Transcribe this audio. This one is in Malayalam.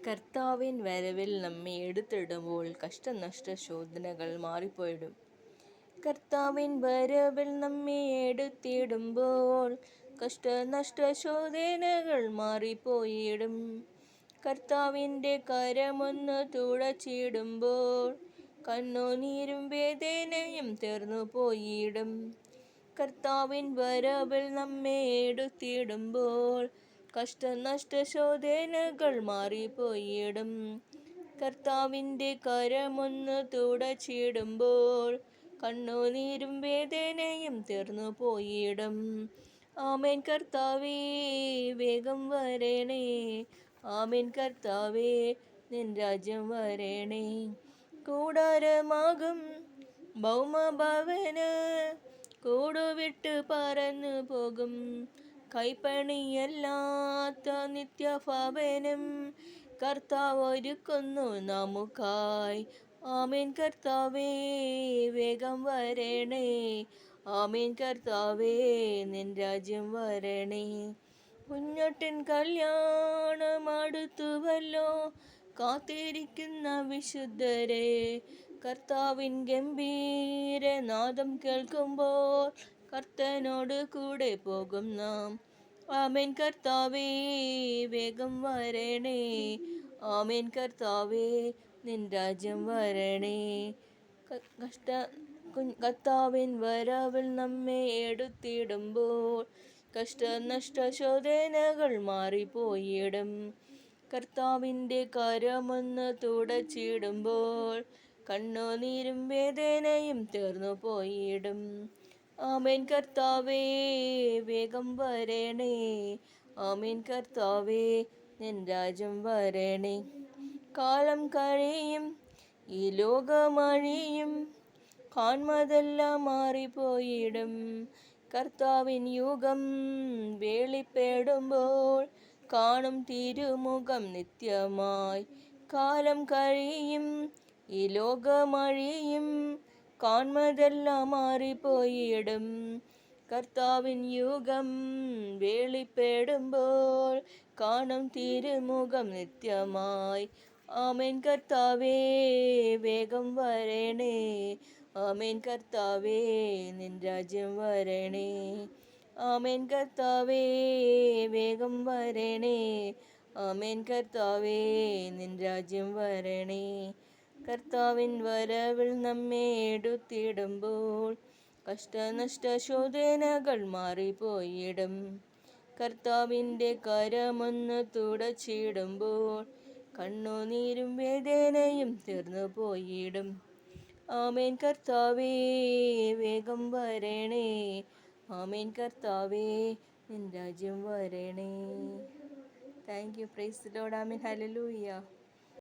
കർത്താവിൻ വരവിൽ നമ്മെ എടുത്തിടുമ്പോൾ കഷ്ടനഷ്ട ശോധനകൾ മാറിപ്പോയിടും. കർത്താവിൻ വരവിൽ നമ്മെ എടുത്തിടുമ്പോൾ കഷ്ടനഷ്ട ശോധനകൾ മാറിപ്പോയിടും. കർത്താവിൻ്റെ കരമൊന്ന് തുടച്ചിടുമ്പോൾ കണ്ണുനീരും വേദനയും തീർന്നു പോയിടും. കർത്താവിൻ വരവിൽ നമ്മെ എടുത്തിടുമ്പോൾ കഷ്ടനഷ്ട ശോധനകൾ മാറിപ്പോയിടും. കർത്താവിൻ്റെ കരമൊന്ന് തുടച്ചിടുമ്പോൾ കണ്ണുനീരും വേദനയും തീർന്നു പോയിടും. ആമേൻ കർത്താവേ വേഗം വരണേ, ആമേൻ കർത്താവേ നിൻ രാജ്യം വരണേ. കൂടാരമാകും ഭൗമഭവന് കൂടുവിട്ട് പറന്നു പോകും. കൈപ്പണിയല്ലാത്ത നിത്യഭവനം കർത്താവ് ഒരുക്കുന്നു നമുക്കായി. ആമേൻ കർത്താവേ വേഗം വരണേ, ആമേൻ കർത്താവേ നിൻ രാജ്യം വരണേ. കുഞ്ഞാട്ടിൻ കല്യാണം അടുത്തുവല്ലോ, കാത്തിരിക്കുന്ന വിശുദ്ധരെ. കർത്താവിൻ ഗംഭീരനാദം കേൾക്കുമ്പോൾ കർത്തനോട് കൂടെ പോകും നാം. ആമേൻ കർത്താവേ വേഗം വരണേ, ആമേൻ കർത്താവേ നിൻ രാജ്യം വരണേ. കർത്താവിൻ വരവിൽ നമ്മെ എടുത്തിടുമ്പോൾ കഷ്ടനഷ്ട ശോധനകൾ മാറിപ്പോയിടും. കർത്താവിൻ്റെ കരമൊന്ന് തുടച്ചിടുമ്പോൾ കണ്ണുനീരും വേദനയും തീർന്നു പോയിടും. ആമേൻ കർത്താവേ വേഗം വരണേ, ആമേൻ കർത്താവേ നിൻ രാജ്യം വരണേ. കാലം കഴിയും, ഈ ലോകമഴിയും, കാൺമതെല്ലാം മാറിപ്പോയിടും. കർത്താവിൻ യുഗം വെളിപ്പെടുമ്പോൾ കാണും തിരുമുഖം നിത്യമായി. കാലം കഴിയും, ഈ ലോകമഴിയും, കാൺമതെല്ലാം മാറിപ്പോയിടും. കർത്താവിൻ യുഗം വെളിപ്പെടുമ്പോൾ കാണും തിരുമുഖം നിത്യമായി. ആമേൻ കർത്താവേ വേഗം വരണേ, ആമേൻ കർത്താവേ നിൻ രാജ്യം വരണേ. ആമേൻ കർത്താവേ വേഗം വരണേ, ആമേൻ കർത്താവേ നിൻ രാജ്യം വരണേ. കർത്താവിൻ വരവിൽ നമ്മെ എടുത്തിടുമ്പോൾ കഷ്ടനഷ്ട ശോധനകൾ മാറിപ്പോയിടും. കർത്താവിൻ്റെ കരമൊന്ന് തുടച്ചിടുമ്പോൾ കണ്ണുനീരും വേദനയും തീർന്നു പോയിടും. ആമേൻ കർത്താവേ വേഗം വരണേ, ആമേൻ കർത്താവേ നിൻ രാജ്യം വരണേ. Thank you. Praise the Lord. Amen. Hallelujah.